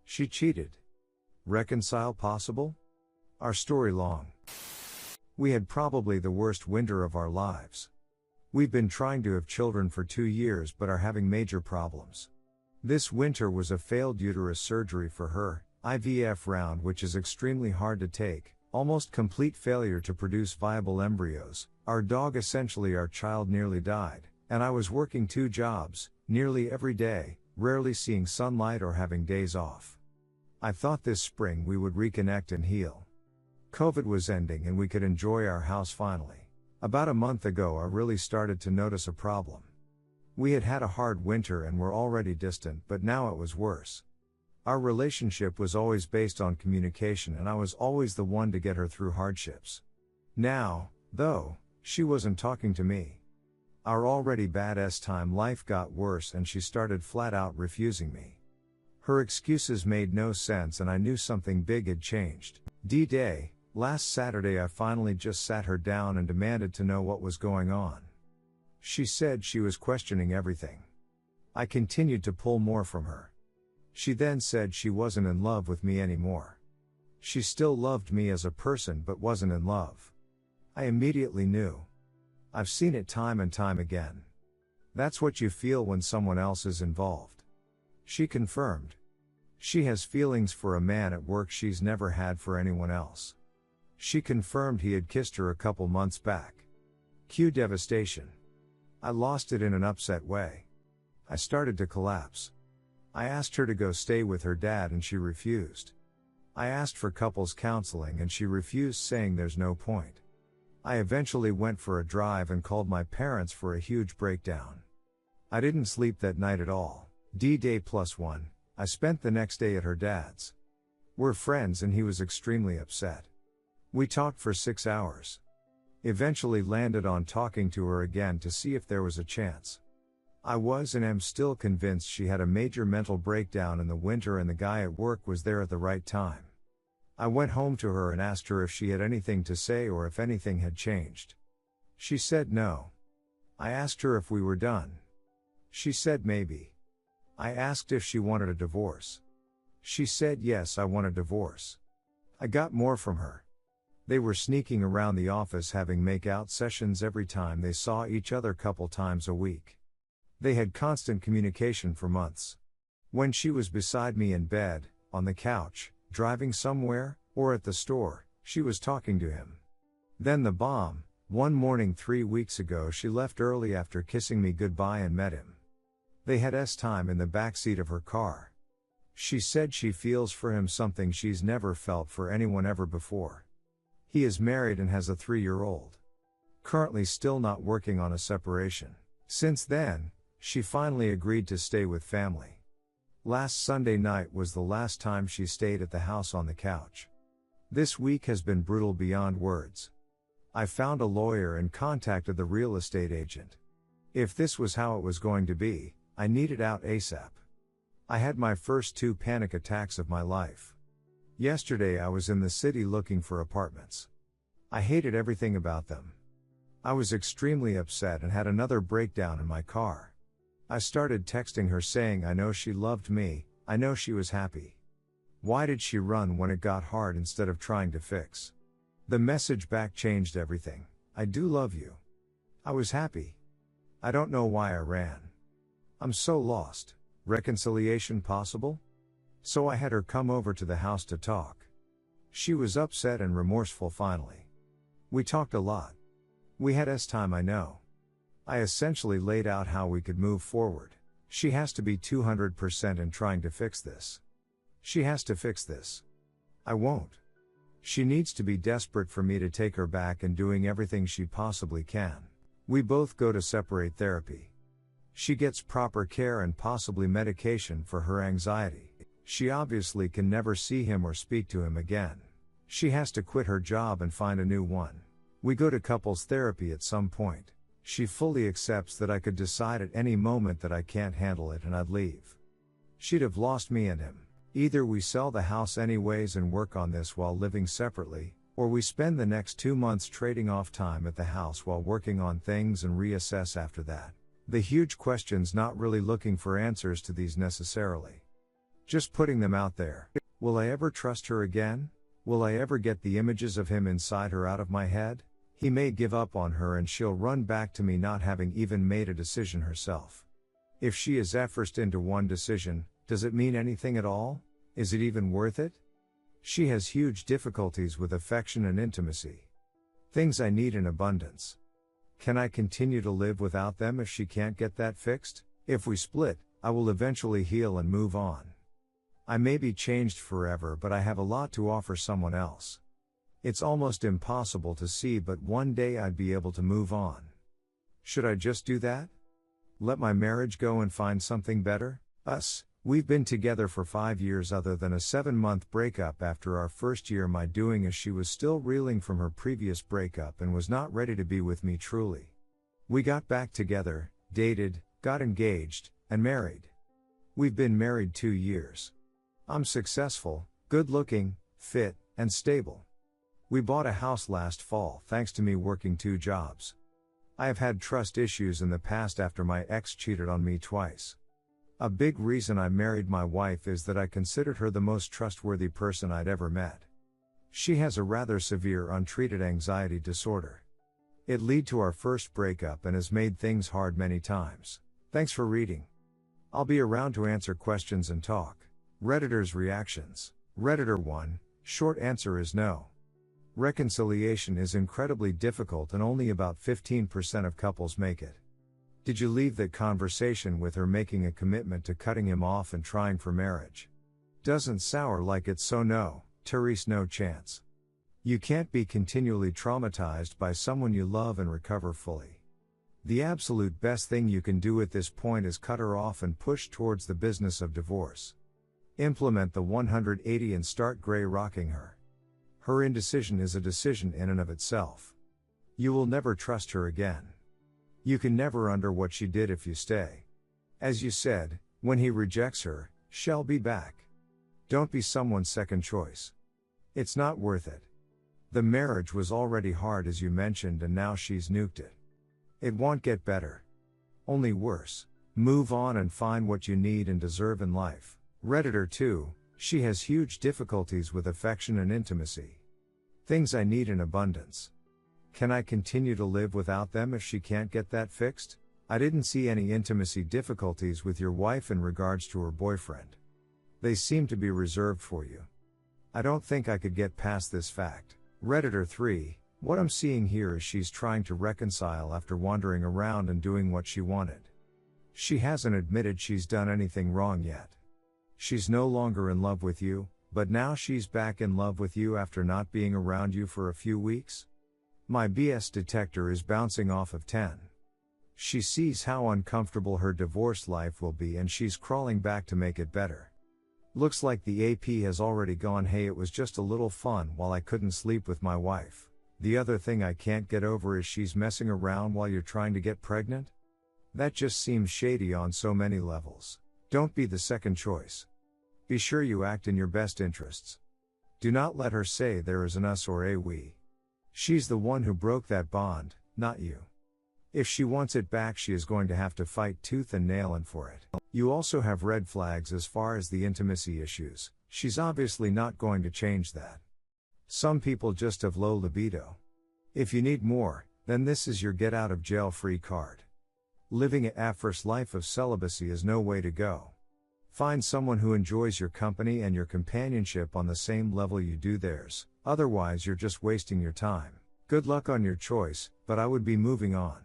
She cheated. Reconcile possible? Our story long. We had probably the worst winter of our lives. We've been trying to have children for 2 years but are having major problems. This winter was a failed uterus surgery for her, IVF round, which is extremely hard to take, almost complete failure to produce viable embryos. Our dog, essentially our child, nearly died, and I was working 2 jobs, nearly every day, rarely seeing sunlight or having days off. I thought this spring we would reconnect and heal. COVID was ending and we could enjoy our house finally. About a month ago I really started to notice a problem. We had had a hard winter and were already distant, but now it was worse. Our relationship was always based on communication and I was always the one to get her through hardships. Now, though, she wasn't talking to me. Our already bad time life got worse and she started flat out refusing me. Her excuses made no sense and I knew something big had changed. D-Day, last Saturday I finally just sat her down and demanded to know what was going on. She said she was questioning everything. I continued to pull more from her. She then said she wasn't in love with me anymore. She still loved me as a person but wasn't in love. I immediately knew. I've seen it time and time again. That's what you feel when someone else is involved. She confirmed. She has feelings for a man at work she's never had for anyone else. She confirmed he had kissed her a couple months back. Cue devastation. I lost it in an upset way. I started to collapse. I asked her to go stay with her dad and she refused. I asked for couples counseling and she refused, saying there's no point. I eventually went for a drive and called my parents for a huge breakdown. I didn't sleep that night at all. D-Day +1, I spent the next day at her dad's. We're friends and he was extremely upset. We talked for 6 hours. Eventually landed on talking to her again to see if there was a chance. I was and am still convinced she had a major mental breakdown in the winter and the guy at work was there at the right time. I went home to her and asked her if she had anything to say or if anything had changed. She said no. I asked her if we were done. She said maybe. I asked if she wanted a divorce. She said yes, I want a divorce. I got more from her. They were sneaking around the office having make-out sessions every time they saw each other, couple times a week. They had constant communication for months. When she was beside me in bed, on the couch, driving somewhere, or at the store, she was talking to him. Then the bomb. One morning 3 weeks ago she left early after kissing me goodbye and met him. They had time in the backseat of her car. She said she feels for him something she's never felt for anyone ever before. He is married and has a 3-year-old. Currently still not working on a separation. Since then, she finally agreed to stay with family. Last Sunday night was the last time she stayed at the house on the couch. This week has been brutal beyond words. I found a lawyer and contacted the real estate agent. If this was how it was going to be, I needed out ASAP. I had my first 2 panic attacks of my life. Yesterday I was in the city looking for apartments. I hated everything about them. I was extremely upset and had another breakdown in my car. I started texting her saying I know she loved me, I know she was happy. Why did she run when it got hard instead of trying to fix? The message back changed everything. I do love you. I was happy. I don't know why I ran. I'm so lost. Reconciliation possible? So I had her come over to the house to talk. She was upset and remorseful finally. We talked a lot. We had time, I know. I essentially laid out how we could move forward. She has to be 200% in trying to fix this. She has to fix this. I won't. She needs to be desperate for me to take her back and doing everything she possibly can. We both go to separate therapy. She gets proper care and possibly medication for her anxiety. She obviously can never see him or speak to him again. She has to quit her job and find a new one. We go to couples therapy at some point. She fully accepts that I could decide at any moment that I can't handle it and I'd leave. She'd have lost me and him. Either we sell the house anyways and work on this while living separately, or we spend the next 2 months trading off time at the house while working on things and reassess after that. The huge question's not really looking for answers to these necessarily. Just putting them out there. Will I ever trust her again? Will I ever get the images of him inside her out of my head? He may give up on her and she'll run back to me not having even made a decision herself. If she is forced into one decision, does it mean anything at all? Is it even worth it? She has huge difficulties with affection and intimacy. Things I need in abundance. Can I continue to live without them if she can't get that fixed? If we split, I will eventually heal and move on. I may be changed forever, but I have a lot to offer someone else. It's almost impossible to see, but one day I'd be able to move on. Should I just do that? Let my marriage go and find something better? We've been together for 5 years other than a 7-month breakup. After our first year, my doing as she was still reeling from her previous breakup and was not ready to be with me truly. We got back together, dated, got engaged, and married. We've been married 2 years. I'm successful, good looking, fit, and stable. We bought a house last fall thanks to me working 2 jobs. I have had trust issues in the past after my ex cheated on me twice. A big reason I married my wife is that I considered her the most trustworthy person I'd ever met. She has a rather severe untreated anxiety disorder. It led to our first breakup and has made things hard many times. Thanks for reading. I'll be around to answer questions and talk. Redditors' reactions. Redditor 1, short answer is no. Reconciliation is incredibly difficult and only about 15% of couples make it. Did you leave that conversation with her making a commitment to cutting him off and trying for marriage? Doesn't sound like it, so no, Therese, no chance. You can't be continually traumatized by someone you love and recover fully. The absolute best thing you can do at this point is cut her off and push towards the business of divorce. Implement the 180 and start gray rocking her. Her indecision is a decision in and of itself. You will never trust her again. You can never undo what she did if you stay. As you said, when he rejects her, she'll be back. Don't be someone's second choice. It's not worth it. The marriage was already hard as you mentioned, and now she's nuked it. It won't get better. Only worse. Move on and find what you need and deserve in life. Redditor 2, she has huge difficulties with affection and intimacy. Things I need in abundance. Can I continue to live without them if she can't get that fixed? I didn't see any intimacy difficulties with your wife in regards to her boyfriend. They seem to be reserved for you. I don't think I could get past this fact. Redditor 3, what I'm seeing here is she's trying to reconcile after wandering around and doing what she wanted. She hasn't admitted she's done anything wrong yet. She's no longer in love with you, but now she's back in love with you after not being around you for a few weeks. My BS detector is bouncing off of 10. She sees how uncomfortable her divorced life will be and she's crawling back to make it better. Looks like the AP has already gone, hey, it was just a little fun while I couldn't sleep with my wife. The other thing I can't get over is she's messing around while you're trying to get pregnant. That just seems shady on so many levels. Don't be the second choice. Be sure you act in your best interests. Do not let her say there is an us or a we. She's the one who broke that bond, not you. If she wants it back, she is going to have to fight tooth and nail and for it. You also have red flags as far as the intimacy issues. She's obviously not going to change that. Some people just have low libido. If you need more, then this is your get out of jail free card. Living a first life of celibacy is no way to go. Find someone who enjoys your company and your companionship on the same level you do theirs, otherwise you're just wasting your time. Good luck on your choice, but I would be moving on.